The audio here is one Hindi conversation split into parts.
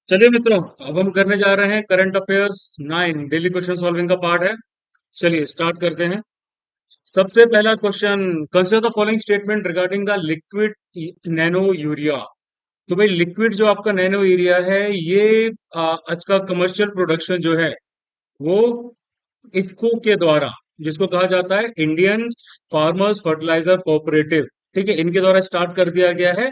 चलिए मित्रों, अब हम करने जा रहे हैं current affairs 9 daily question solving का पार्ट है। चलिए स्टार्ट करते हैं। सबसे पहला question, consider the following statement regarding the liquid nano urea. तो भाई लिक्विड जो आपका नैनो यूरिया है ये इसका कमर्शियल प्रोडक्शन जो है वो इफ्को के द्वारा, जिसको कहा जाता है इंडियन फार्मर्स फर्टिलाइजर कोऑपरेटिव, ठीक है, इनके द्वारा स्टार्ट कर दिया गया है।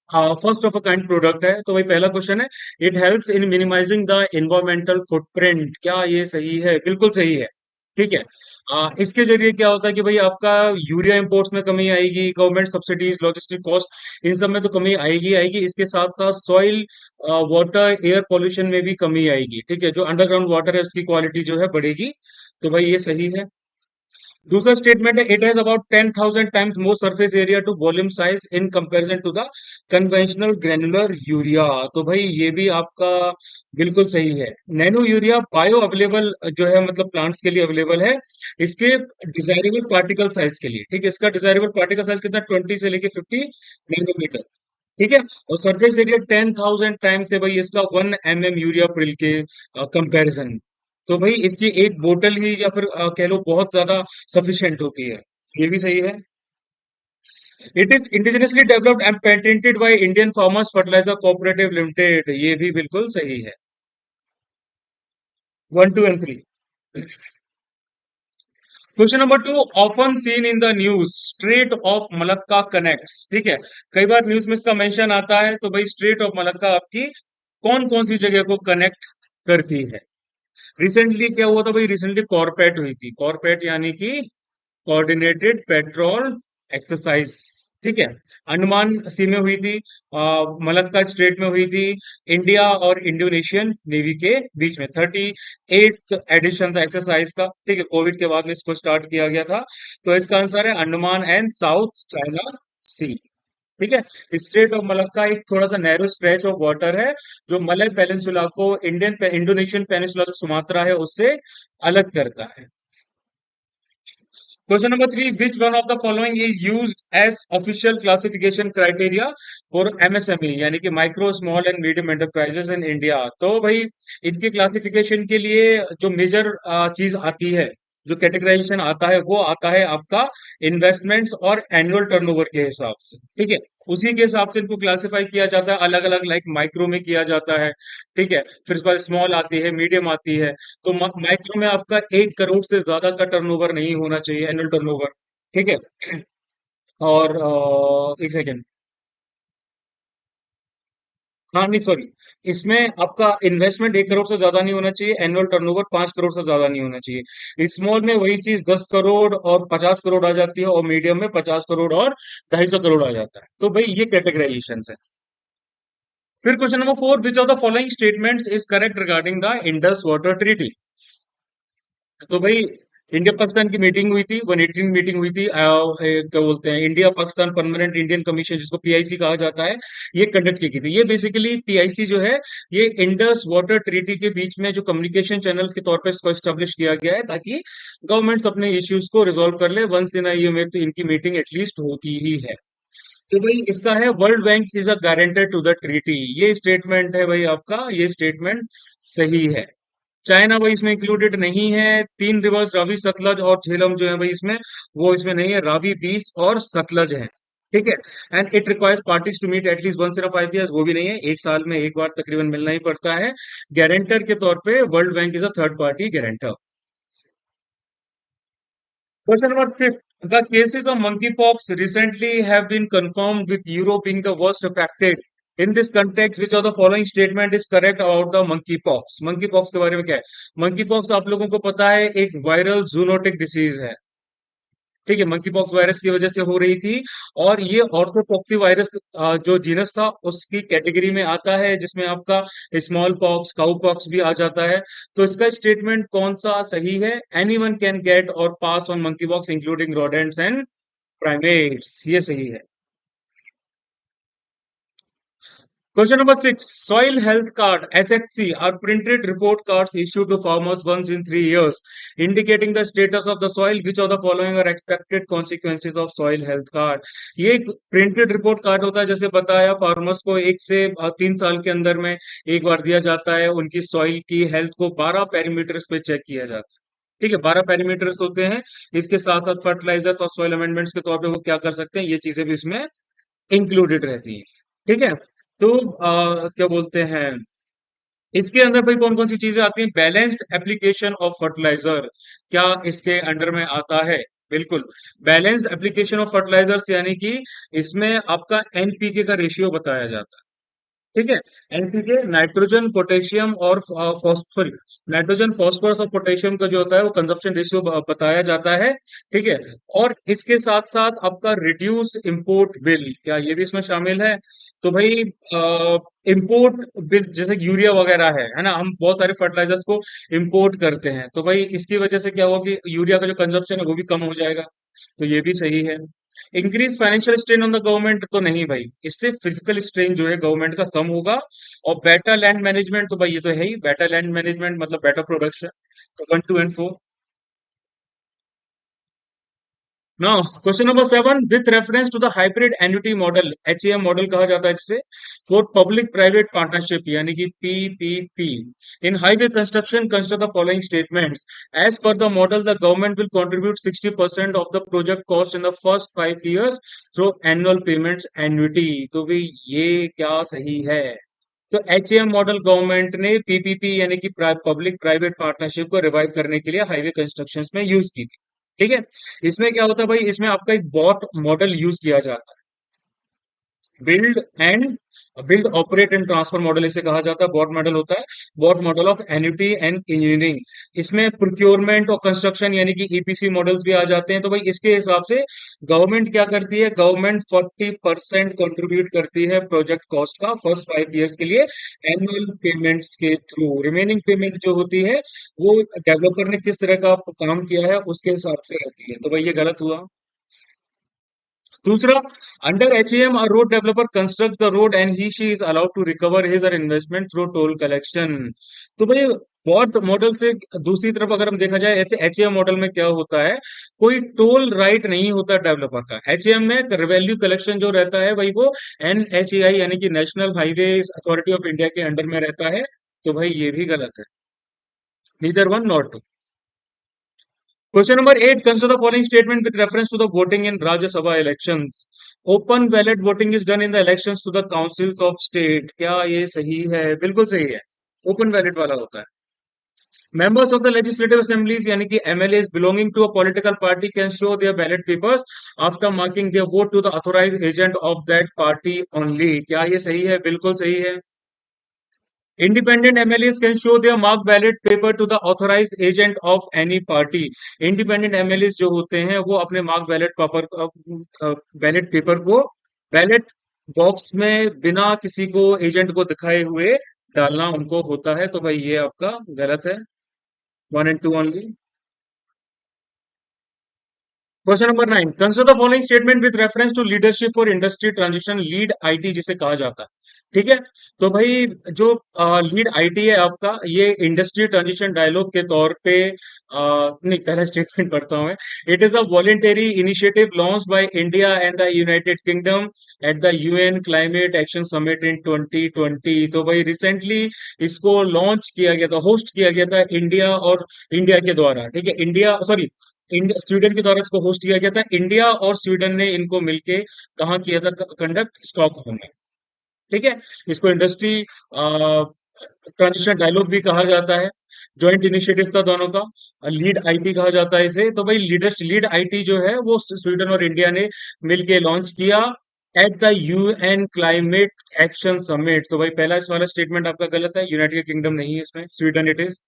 First of a kind product है। तो भाई पहला क्वेश्चन है, it helps in minimising the environmental footprint. क्या ये सही है? बिल्कुल सही है। ठीक है। इसके जरिए क्या होता है कि भाई आपका यूरिया इंपोर्ट्स में कमी आएगी, गवर्नमेंट सब्सिडीज, लॉजिस्टिक कॉस्ट, इन सब में तो कमी आएगी आएगी। इसके साथ साथ सॉइल, वाटर, एयर पॉल्यूशन में भी कमी आएगी। ठीक है, जो अंडरग्राउंड वाटर है उसकी क्वालिटी जो है बढ़ेगी। तो भाई ये सही है। दूसरा स्टेटमेंट है, it has about 10,000 times more surface area to volume size in comparison to the conventional granular urea. तो भाई ये भी आपका बिल्कुल सही है। नैनो यूरिया बायो अवेलेबल जो है, मतलब प्लांट्स के लिए अवेलेबल है, इसके डिजायरेबल पार्टिकल साइज के लिए। ठीक है, इसका डिजायरेबल पार्टिकल साइज कितना, 20 से लेके 50 नैनोमीटर। ठीक है, और सरफेस एरिया 10,000 टाइम्स है भाई इसका 1 mm यूरिया प्रिल के कंपैरिजन। तो भाई इसकी एक बोतल ही या फिर कह लो बहुत ज्यादा सफिशिएंट होती है। ये भी सही है। It is indigenously developed and patented by Indian farmers fertiliser cooperative limited. ये भी बिल्कुल सही है। 1 2 and 3। Question number 2, often seen in the news, strait of Malacca connects. ठीक है, कई बार न्यूज में इसका मेंशन आता है। तो भाई स्ट्रेट ऑफ मलक्का आपकी कौन कौन सी जगह को कनेक्ट करती है? रिसेंटली क्या हुआ था भाई? रिसेंटली कॉरपेट हुई थी। कॉरपेट यानी कि कोऑर्डिनेटेड पेट्रोल एक्सरसाइज। ठीक है, अंडमान सी में हुई थी, मलक्का स्ट्रेट में हुई थी, इंडिया और इंडोनेशियन नेवी के बीच में। 38th एडिशन था एक्सरसाइज का। ठीक है, कोविड के बाद में इसको स्टार्ट किया गया था। तो इसका आंसर है अंडमान एंड साउथ चाइना सी। ठीक है, स्ट्रेट ऑफ मलक्का एक थोड़ा सा नैरो स्ट्रेच ऑफ वाटर है जो मलय पेनिनसुला को इंडोनेशियन पेनिनसुला जो सुमात्रा है उससे अलग करता है। Question number 3, which one of the following is used as official classification criteria for MSME, यानी कि micro small and medium enterprises in India. तो भाई इनके क्लासिफिकेशन के लिए जो मेजर चीज आती है, जो कैटेगराइजेशन आता है, वो आता है आपका इन्वेस्टमेंट्स और एनुअल टर्नओवर के हिसाब से। ठीक है, उसी के हिसाब से इनको क्लासिफाई किया जाता है अलग अलग, लाइक माइक्रो में किया जाता है। ठीक है, फिर उसके बाद स्मॉल आती है, मीडियम आती है। तो माइक्रो में आपका 1 करोड़ से ज्यादा का टर्नओवर नहीं होना चाहिए, एनुअल टर्नओवर। ठीक है, और एक सेकेंड, हाँ नहीं सॉरी, इसमें आपका इन्वेस्टमेंट 1 करोड़ से ज्यादा नहीं होना चाहिए, एनुअल टर्नओवर 5 करोड़ से ज्यादा नहीं होना चाहिए। स्मॉल में वही चीज 10 करोड़ और 50 करोड़ आ जाती है, और मीडियम में 50 करोड़ और 250 करोड़ आ जाता है। तो भाई ये कैटेगराइजेशन है। फिर question number 4, which of the following statements is correct regarding the Indus water treaty. तो भाई इंडिया पाकिस्तान की मीटिंग हुई थी, 118 मीटिंग हुई थी, क्या बोलते हैं, India Pakistan permanent Indian commission, जिसको पीआईसी कहा जाता है, ये कंडक्ट की गई थी। ये बेसिकली पीआईसी जो है, ये इंडस वाटर ट्रीटी के बीच में जो कम्युनिकेशन चैनल के तौर पे इसको एस्टेब्लिश किया गया है, ताकि गवर्नमेंट्स अपने इश्यूज को रिजोल्व कर ले। वंस इन अ ईयर में तो इनकी मीटिंग एटलीस्ट होती ही है। तो भाई इसका है, world bank is a guarantor to the treaty. ये स्टेटमेंट है भाई आपका, ये स्टेटमेंट सही है। चाइना भाई इसमें इंक्लूडेड नहीं है। 3 रिवर्स रावी सतलज और झेलम जो है भाई इसमें, वो इसमें नहीं है। रावी 20 और सतलज है। ठीक है, and it requires parties to meet at least once in 5 years, वो भी नहीं है, 1 साल में एक बार तकरीबन मिलना ही पड़ता है। गारंटर के तौर पे world bank is a third party guarantor. Question number 5. The cases of monkeypox recently have been confirmed with Europe being the worst affected. In this context, which of the following statement is correct about the monkeypox? Monkeypox के बारे में क्या है? Monkeypox आप लोगों को पता है एक वायरल जूनोटिक डिसीज है। ठीक है, मंकी पॉक्स वायरस की वजह से हो रही थी। और ये ऑर्थोपॉक्सी वायरस जो जीनस था उसकी कैटेगरी में आता है, जिसमें आपका स्मॉल पॉक्स, काउ पॉक्स भी आ जाता है। तो इसका स्टेटमेंट कौन सा सही है? एनीवन कैन गेट और pass on monkey pox including rodents and primates, ये सही है। Question number 6. Soil health card (SHC) are printed report cards issued to farmers once in 3 years, indicating the status of the soil. Which of the following are expected consequences of soil health card? ये एक प्रिंटेड रिपोर्ट कार्ड होता है, जैसे बताया फार्मर्स को 1 से 3 साल के अंदर में एक बार दिया जाता है। उनकी सॉइल की हेल्थ को 12 पैरामीटर्स पे चेक किया जाता है। ठीक है, 12 पैरामीटर्स होते हैं। इसके साथ साथ फर्टिलाइजर्स और सॉइल अमेंडमेंट्स के तौर पे वो क्या कर सकते हैं, ये चीजें भी इसमें इंक्लूडेड रहती है। ठीक है, तो क्या बोलते हैं, इसके अंदर भाई कौन कौन सी चीजें आती हैं? बैलेंस्ड एप्लीकेशन ऑफ फर्टिलाइजर, क्या इसके अंडर में आता है? बिल्कुल, बैलेंस्ड एप्लीकेशन ऑफ फर्टिलाइजर्स, यानी कि इसमें आपका एनपीके का रेशियो बताया जाता है। ठीक है, एनपीके नाइट्रोजन पोटेशियम और सॉरी, नाइट्रोजन फास्फोरस और पोटेशियम का जो होता है वो कंजप्शन रेशियो बताया जाता है। ठीक है, और इसके साथ साथ आपका रिड्यूस्ड इंपोर्ट बिल, क्या ये भी इसमें शामिल है? तो भाई इंपोर्ट बिल, जैसे यूरिया वगैरह है ना, हम बहुत सारे फर्टिलाइजर्स को इंपोर्ट करते हैं, तो भाई इसकी वजह से क्या होगा कि यूरिया का जो कंजप्शन है वो भी कम हो जाएगा। तो ये भी सही है। Increase financial strain on the government, तो नहीं भाई, इससे फिजिकल स्ट्रेन जो है गवर्नमेंट का कम होगा। और बेटर लैंड मैनेजमेंट, तो भाई ये तो है ही, बेटर लैंड मैनेजमेंट मतलब बेटर प्रोडक्शन। तो 1, 2 and 4। Now question number 7, with reference to the hybrid annuity model, HAM model कहा जाता है जिसे, फॉर पब्लिक प्राइवेट पार्टनरशिप यानी कि PPP in highway construction, consider the following statements. As per the model the government will contribute 60% of the project cost in the first 5 years through annual payments annuity. तो भी ये क्या सही है? तो एचएएम मॉडल गवर्नमेंट ने पीपीपी यानी कि पब्लिक प्राइवेट पार्टनरशिप को रिवाइव करने के लिए हाईवे कंस्ट्रक्शंस में यूज की थी। ठीक है, इसमें क्या होता है भाई, इसमें आपका एक बॉट मॉडल यूज किया जाता है। Build and build operate and transfer model इसे कहा जाता है, बॉट मॉडल होता है, BOT model of annuity and engineering. इसमें प्रोक्योरमेंट और कंस्ट्रक्शन यानी कि ईपीसी मॉडल्स भी आ जाते हैं। तो भाई इसके हिसाब से गवर्नमेंट क्या करती है, गवर्नमेंट 40% कंट्रीब्यूट करती है प्रोजेक्ट कॉस्ट का फर्स्ट 5 years के लिए एनुअल पेमेंट्स के थ्रू। रिमेनिंग पेमेंट जो होती है वो डेवलपर ने किस तरह का काम किया है उसके हिसाब से रहती है। तो भाई ये गलत हुआ। दूसरा, under HAM a road developer construct the road and he she is allowed to recover his or investment through toll collection. तो भाई बॉट मॉडल से दूसरी तरफ अगर हम देखा जाए, ऐसे एचएएम मॉडल में क्या होता है, कोई टोल राइट नहीं होता डेवलपर का। एचएएम में रेवेन्यू कलेक्शन जो रहता है भाई वो एनएचएआई यानी कि national highway authority of India के अंडर में रहता है। तो भाई ये भी गलत है, neither one not two. Question number 8. Consider the following statement with reference to the voting in Rajya Sabha elections. Open ballot voting is done in the elections to the councils of state. क्या ये सही है? बिल्कुल सही है, ओपन बैलेट वाला होता है। Members of the legislative assemblies यानी कि MLAs belonging to a political party can show their ballot papers after marking their vote to the authorized agent of that party only. क्या ये सही है? बिल्कुल सही है। Independent MLAs can show their marked ballot paper to the authorized agent of any party. Independent MLAs जो होते हैं वो अपने मार्क बैलेट पेपर को बैलेट बॉक्स में बिना किसी को एजेंट को दिखाए हुए डालना उनको होता है। तो भाई ये आपका गलत है, 1 and 2 only. Question number 9, consider the following statement with reference to leadership for industry transition, lead IT जिसे कहा जाता है। ठीक है, तो भाई जो लीड आईटी है आपका, ये इंडस्ट्री ट्रांजिशन डायलॉग के तौर पे नहीं, पहला स्टेटमेंट पढ़ता हूं मैं। It is a voluntary initiative launch by India and the United kingdom at the UN climate action summit in 2020। तो भाई रिसेंटली इसको लॉन्च किया गया था, होस्ट किया गया था इंडिया और इंडिया के द्वारा। ठीक है, इंडिया सॉरी, स्वीडन के द्वारा इसको होस्ट किया गया था। इंडिया और स्वीडन ने इनको मिलके कहाँ किया था कंडक्ट? स्टॉकहोम में। ठीक है, इसको इंडस्ट्री ट्रांजिशन डायलॉग भी कहा जाता है। जॉइंट इनिशिएटिव था दोनों का, लीड आईटी कहा जाता है इसे। तो भाई लीड आईटी जो है वो स्वीडन और इंडिया ने मिलके लॉन्च किया at the UN climate action summit. तो भाई पहला इस वाला स्टेटमेंट आपका गलत है, यूनाइटेड किंगडम नहीं है इसमें, Sweden it is.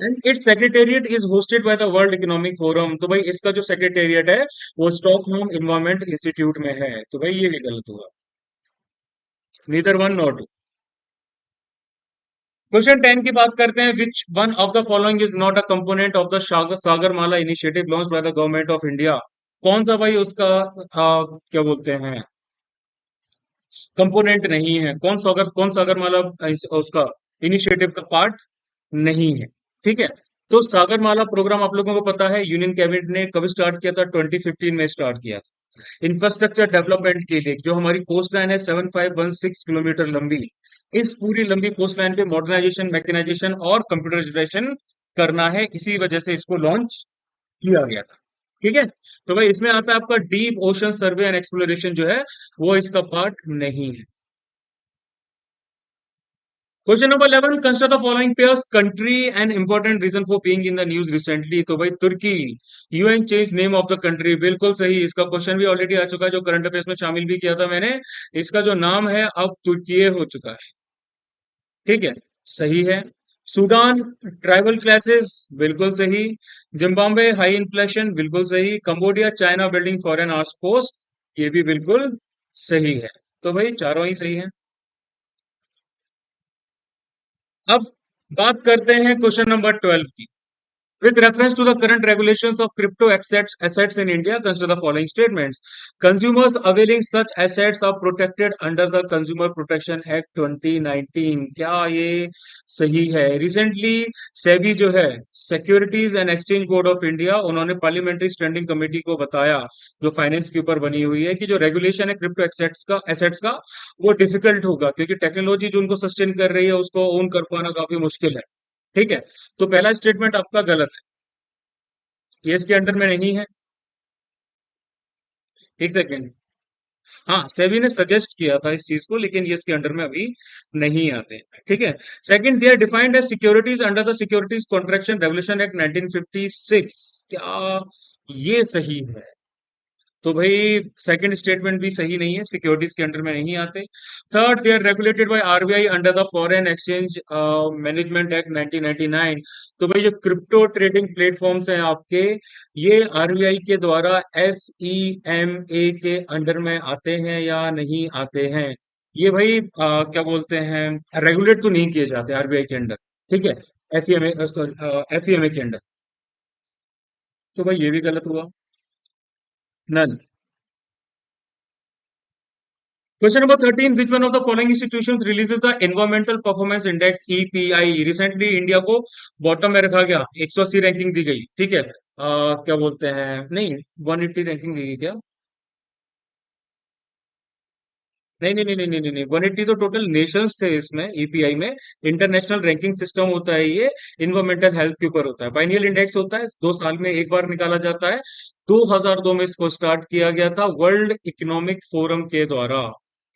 And it's secretariat is hosted by the world economic forum. तो भाई इसका जो सेक्रेटेरिएट है वो स्टॉकहोम एनवायरमेंट इंस्टीट्यूट में है। तो भाई ये भी गलत हुआ, neither one not two. Question 10 की बात करते हैं, which one of the following is not a component of the Sagarmala initiative launched by the government of India. कौन सा भाई उसका क्या बोलते हैं कंपोनेंट नहीं है। कौन सागरमाला उसका इनिशिएटिव का पार्ट नहीं है। ठीक है। तो सागरमाला प्रोग्राम आप लोगों को पता है यूनियन कैबिनेट ने कब स्टार्ट किया था? 2015 में स्टार्ट किया था। इंफ्रास्ट्रक्चर डेवलपमेंट के लिए जो हमारी कोस्ट लाइन है 7516 किलोमीटर लंबी, इस पूरी लंबी कोस्ट लाइन पे मॉडर्नाइजेशन, मैकेनाइजेशन और कंप्यूटराइजेशन करना है, इसी वजह से इसको लॉन्च किया गया था। ठीक है। तो भाई इसमें आता है आपका deep ocean survey and exploration जो है वो इसका पार्ट नहीं है। Question number 11, consider the following pairs country and important reason for being in the news recently. तो भाई तुर्की, UN change name of the country, बिल्कुल सही। इसका क्वेश्चन भी ऑलरेडी आ चुका है जो करंट अफेयर्स में शामिल भी किया था मैंने। इसका जो नाम है अब तुर्की हो चुका है। ठीक है, सही है। सूडान, ट्राइबल क्लासेस, बिल्कुल सही। जिम्बाब्वे, हाई इन्फ्लेशन, बिल्कुल सही। Cambodia, China building foreign arms force, ये भी बिल्कुल सही है। तो भाई चारों ही सही है। अब बात करते हैं क्वेश्चन नंबर 12 की। With reference to the current regulations of crypto assets in India, consider the following statements. Consumers availing such assets are protected under the Consumer Protection Act 2019. क्या ये सही है? रिसेंटली सेबी जो है, securities and exchange board of India, उन्होंने पार्लियामेंट्री स्टैंडिंग कमेटी को बताया जो फाइनेंस के ऊपर बनी हुई है कि जो रेगुलेशन है क्रिप्टो एसेट्स का वो डिफिकल्ट होगा क्योंकि टेक्नोलॉजी जो उनको सस्टेन कर रही है उसको ओन कर पाना काफी मुश्किल है। ठीक है। तो पहला स्टेटमेंट आपका गलत है, ये इसके अंडर में नहीं है। एक सेकेंड। हाँ, सेबी ने सजेस्ट किया था इस चीज को लेकिन ये इसके अंडर में अभी नहीं आते। ठीक है। Second, they are defined as securities under the securities contraction revolution act 1956। क्या ये सही है? तो भाई सेकंड स्टेटमेंट भी सही नहीं है, सिक्योरिटीज के अंडर में नहीं आते। Third, they are regulated by RBI under the foreign exchange management act 1999। तो भाई जो क्रिप्टो ट्रेडिंग प्लेटफॉर्म्स हैं आपके, ये आरबीआई के द्वारा एफईएमए के अंडर में आते हैं या नहीं आते हैं? ये भाई क्या बोलते हैं, रेगुलेट तो नहीं किए जाते आरबीआई के अंडर। ठीक है। एफईएमए, सॉरी, एफईएमए के अंडर। तो भाई ये भी गलत हुआ। None. Question number 13, which one of the following institutions releases the Environmental Performance Index EPI? Recently India को बॉटम में रखा गया, 180 रैंकिंग दी गई। ठीक है। क्या बोलते हैं, नहीं, 180 रैंकिंग दी गई क्या? नहीं नहीं नहीं नहीं नहीं नहीं, 180 तो टोटल नेशंस थे इसमें, ईपीआई में। इंटरनेशनल रैंकिंग सिस्टम होता है ये, इन्वायरमेंटल हेल्थ के ऊपर होता है। बाइनियल इंडेक्स होता है, 2 साल में एक बार निकाला जाता है। 2002 में इसको स्टार्ट किया गया था वर्ल्ड इकोनॉमिक फोरम के द्वारा,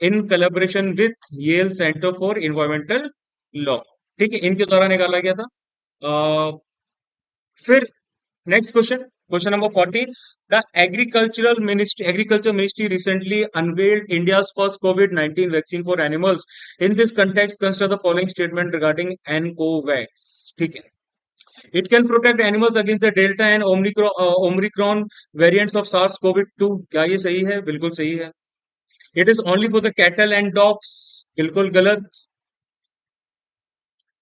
in collaboration with Yale center for environmental law. ठीक है, इनके द्वारा निकाला गया था। अ, फिर next question, question number 14, the agriculture ministry recently unveiled India's first कोविड-19 vaccine for animals. In this context consider the following statement regarding Ancovax. ठीक है। It can protect animals against the delta and omicron variants of SARS COVID 2। क्या ये सही है? बिल्कुल सही है। It is only for the cattle and dogs, बिल्कुल गलत।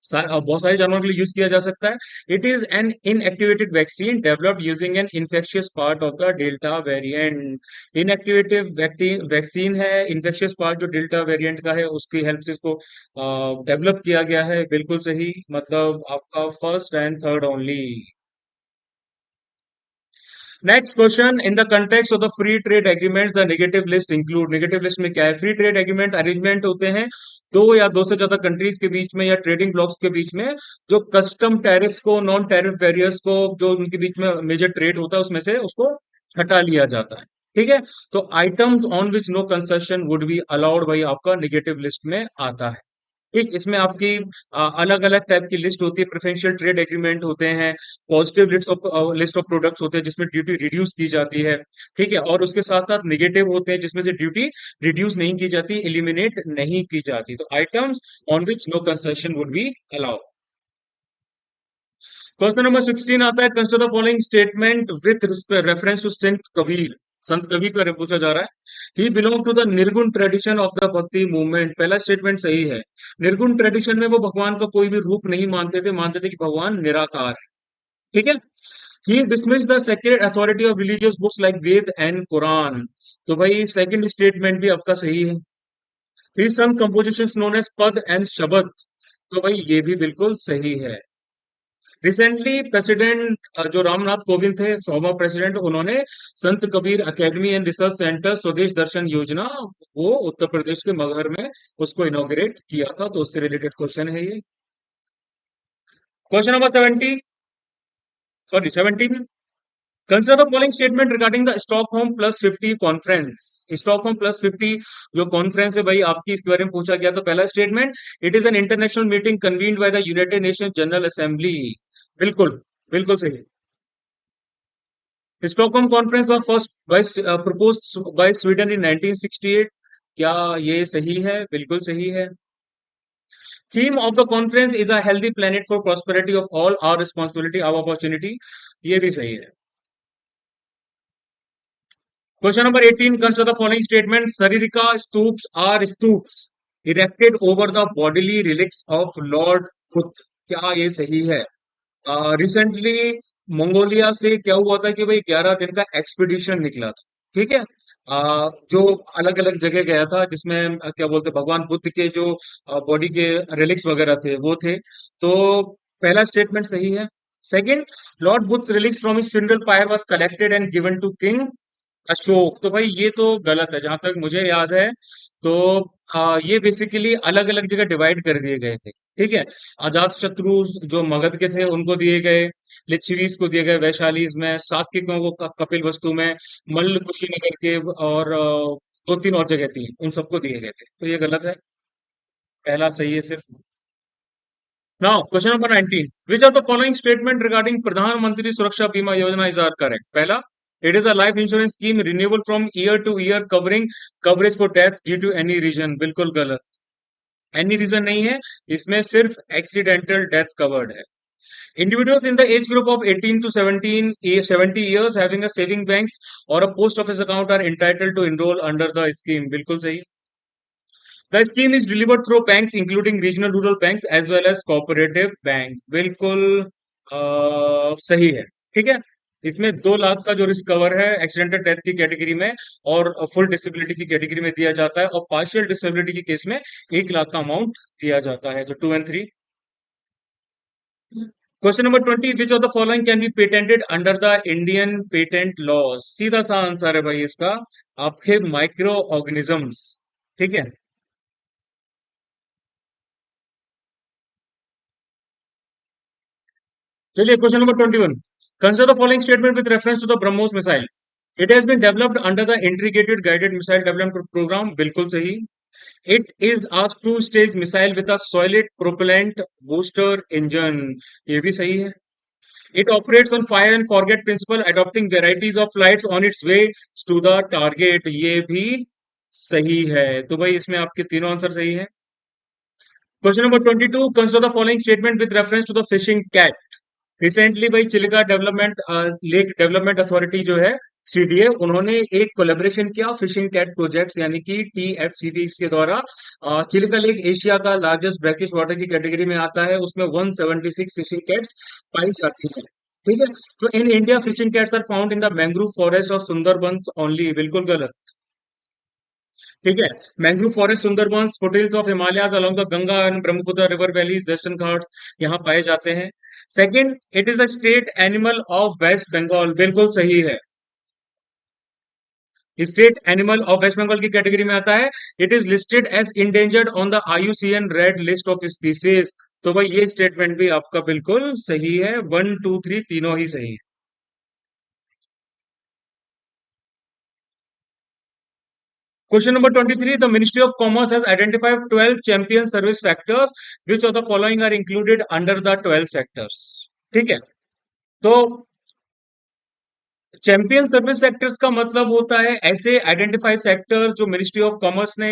बहुत सारे जानवरों के लिए यूज किया जा सकता है। It is an inactivated vaccine developed using an infectious part of the delta variant. Inactivated vaccine है, इन्फेक्शियस पार्ट जो डेल्टा वेरिएंट का है उसकी हेल्प से इसको डेवलप किया गया है। बिल्कुल सही, मतलब आपका first and third only. Next question, in the context of the free trade agreement the negative list include. Negative list में क्या है? फ्री ट्रेड एग्रीमेंट अरेंजमेंट होते हैं दो या दो से ज्यादा कंट्रीज के बीच में या ट्रेडिंग ब्लॉक्स के बीच में, जो कस्टम टैरिफ्स को, नॉन टैरिफ बैरियर्स को, जो उनके बीच में मेजर ट्रेड होता है उसमें से उसको हटा लिया जाता है। ठीक है। तो items on which no concession would be allowed भाई आपका नेगेटिव लिस्ट में आता है। ठीक, इसमें आपकी अलग अलग टाइप की लिस्ट होती है। प्रेफरेंशियल ट्रेड एग्रीमेंट होते हैं, पॉजिटिव लिस्ट ऑफ प्रोडक्ट्स होते हैं जिसमें ड्यूटी रिड्यूस की जाती है। ठीक है। और उसके साथ साथ निगेटिव होते हैं जिसमें से ड्यूटी रिड्यूस नहीं की जाती, एलिमिनेट नहीं की जाती। तो items on which no concession would be allowed. Question number 16 आता है, consider the following statement with reference to Sant Kabir. संत कबीर के बारे में पूछा जा रहा है। ही बिलोंग टू द निर्गुण ट्रेडिशन ऑफ द भक्ति मूवमेंट। पहला स्टेटमेंट सही है। निर्गुण ट्रेडिशन में वो भगवान का कोई भी रूप नहीं मानते थे, मानते थे कि भगवान निराकार है। ठीक है। He dismiss the sacred authority of religious books like Veda and Quran. तो भाई सेकंड स्टेटमेंट भी आपका सही है। Three some compositions known as pad and shabad, तो भाई ये भी बिल्कुल सही है। रिसेंटली प्रेसिडेंट जो रामनाथ कोविंद थे, फॉर्मर प्रेसिडेंट, उन्होंने संत Kabir academy and research centre स्वदेश दर्शन योजना, वो उत्तर प्रदेश के मगहर में उसको इनॉग्रेट किया था, तो उससे रिलेटेड क्वेश्चन है ये। Question number 70, sorry 17, consider the following statement regarding the Stockholm plus 50 conference. Stockholm plus 50 जो कॉन्फ्रेंस है भाई आपकी, इसके बारे में पूछा गया। तो पहला statement, it is an international meeting convened by the United nation general assembly. बिल्कुल, बिल्कुल सही। Stockholm conference was first proposed by Sweden in 1968। क्या ये सही है? बिल्कुल सही है। Theme of the conference is a healthy planet for prosperity of all, our responsibility, our opportunity. ये भी सही है। Question number 18, consider the following statement, sharirika stupas are stupas erected over the bodily relics of lord Buddha. क्या ये सही है? रिसेंटली मंगोलिया से क्या हुआ था कि भाई 11 दिन का एक्सपीडिशन निकला था, ठीक है। जो अलग अलग जगह गया था, जिसमें क्या बोलते हैं, भगवान बुद्ध के जो बॉडी के रिलिक्स वगैरह थे वो थे। तो पहला स्टेटमेंट सही है। Second, lord Buddha relics from his funeral pyre was collected and given to king Ashoka. तो भाई ये तो गलत है जहां तक मुझे याद है। तो ये बेसिकली अलग अलग जगह डिवाइड कर दिए गए थे, ठीक है। अजात शत्रु जो मगध के थे उनको दिए गए, लिच्छवीस को दिए गए वैशालीज में, सात्विकों को कपिल वस्तु में, मल्ल कुशीनगर के, और दो तीन और जगह थी, उन सबको दिए गए थे। तो ये गलत है, पहला सही है सिर्फ। Now question number 19, which of the following statement regarding Pradhan Mantri Suraksha Bima Yojana is are correct. पहला, it is a life insurance scheme renewable from year to year covering coverage for death due to any reason. बिल्कुल गलत, एनी रीजन नहीं है, इसमें सिर्फ एक्सीडेंटल डेथ कवर्ड है। Individuals in the age group of 18 to 70 years having a saving banks or a post office account are entitled to enroll under the scheme। बिल्कुल सही। The scheme is delivered through banks including regional rural banks as well as cooperative bank। बिल्कुल सही है, ठीक है। इसमें 2 लाख का जो रिस्क कवर है एक्सीडेंटल डेथ की कैटेगरी में, और फुल डिसेबिलिटी की कैटेगरी में दिया जाता है, और पार्शियल डिसेबिलिटी के केस में 1 लाख का अमाउंट दिया जाता है। तो 2 and 3। Question number 20, which of the following can be patented under the Indian patent laws. सीधा सा आंसर है भाई इसका, आपके माइक्रो ऑर्गेनिजम्स, ठीक है। चलिए question number 21, consider the following statement with reference to the BrahMos missile. It has been developed under the integrated guided missile development programme. बिल्कुल सही। It is a two stage missile with a solid propellant booster engine। ये भी सही है। It operates on fire and forget principle, adopting varieties of flights on its way to the target। ये भी सही है। तो भाई इसमें आपके तीनों आंसर सही है। Question number 22, consider the following statement with reference to the fishing cat. Recently भाई Chilika development lake development authority जो है, सीडीए, उन्होंने एक कोलेबोरेशन किया फिशिंग कैट प्रोजेक्ट्स यानी कि टीएफसीबी के द्वारा। चिलिका लेक एशिया का लार्जेस्ट ब्रैकिश वाटर की कैटेगरी में आता है, उसमें 176 फिशिंग कैट्स पाई जाती हैं, ठीक है। तो in India fishing cats are found in the mangrove forest of Sundarbans only. बिल्कुल गलत, ठीक है। Mangrove forest Sundarbans foothills of Himalayas along the Ganga and Brahmaputra river valleys western Ghats यहाँ पाए जाते हैं। Second, it is a state animal of West Bengal. बिल्कुल सही है, state animal of West Bengal की कैटेगरी में आता है। It is listed as endangered on the IUCN red list of species. तो भाई ये स्टेटमेंट भी आपका बिल्कुल सही है, 1 2 3 तीनों ही सही है। Question number 23, the ministry of commerce has identified 12 champion service factors, which of the following are included under the 12 sectors. ठीक है। तो चैंपियन सर्विस सेक्टर्स का मतलब होता है ऐसे आइडेंटिफाइड सेक्टर्स जो मिनिस्ट्री ऑफ कॉमर्स ने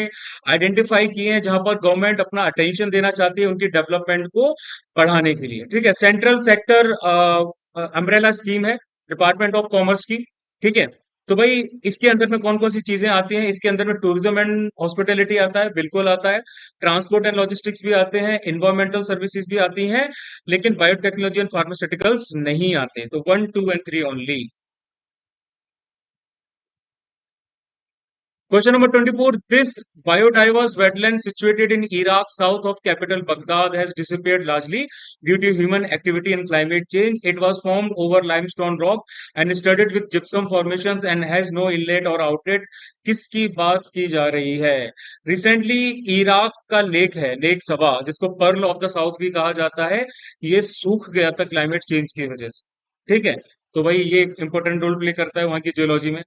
आइडेंटिफाई किए हैं, जहां पर गवर्नमेंट अपना अटेंशन देना चाहती है उनकी डेवलपमेंट को बढ़ाने के लिए, ठीक है। सेंट्रल सेक्टर अम्ब्रेला स्कीम है डिपार्टमेंट ऑफ कॉमर्स की, ठीक है। तो भाई इसके अंदर में कौन कौन सी चीजें आती हैं? इसके अंदर में टूरिज्म एंड हॉस्पिटैलिटी आता है, बिल्कुल आता है। ट्रांसपोर्ट एंड लॉजिस्टिक्स भी आते हैं, इन्वायरमेंटल सर्विसेज भी आती हैं, लेकिन बायोटेक्नोलॉजी एंड फार्मास्यूटिकल्स नहीं आते। तो 1 2 and 3 only. Question number 24. This biodiverse wetland situated in Iraq, south of capital Baghdad, has disappeared largely due to human activity and climate change. It was formed over limestone rock and studded with gypsum formations and has no inlet or outlet. किसकी बात की जा रही है? रिसेंटली इराक का लेक है, लेक सबा, जिसको पर्ल ऑफ द साउथ भी कहा जाता है, ये सूख गया था क्लाइमेट चेंज की वजह से। ठीक है, तो भाई ये इंपॉर्टेंट रोल प्ले करता है वहां की जियोलॉजी में।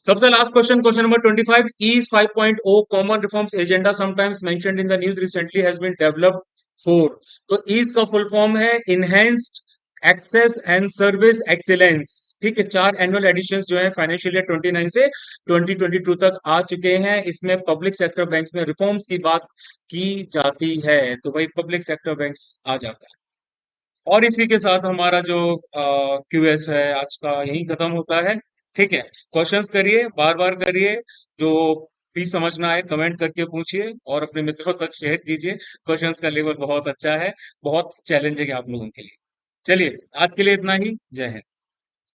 सबसे last question, question number 25. EASE 5.0 common reforms agenda sometimes mentioned in the news recently has been developed for. तो ईज का फुल फॉर्म है enhanced access and service excellence. ठीक है, 4 एनुअल एडिशन जो है फाइनेंशियल ईयर 29 से 2022 तक आ चुके हैं। इसमें पब्लिक सेक्टर बैंक्स में रिफॉर्म्स की बात की जाती है, तो भाई पब्लिक सेक्टर बैंक्स आ जाता है। और इसी के साथ हमारा जो क्यूएस है आज का यही खत्म होता है। ठीक है, क्वेश्चंस करिए, बार बार करिए, जो भी समझना है कमेंट करके पूछिए और अपने मित्रों तक शेयर कीजिए। क्वेश्चंस का लेवल बहुत अच्छा है, बहुत चैलेंजिंग है आप लोगों के लिए। चलिए, आज के लिए इतना ही। जय हिंद।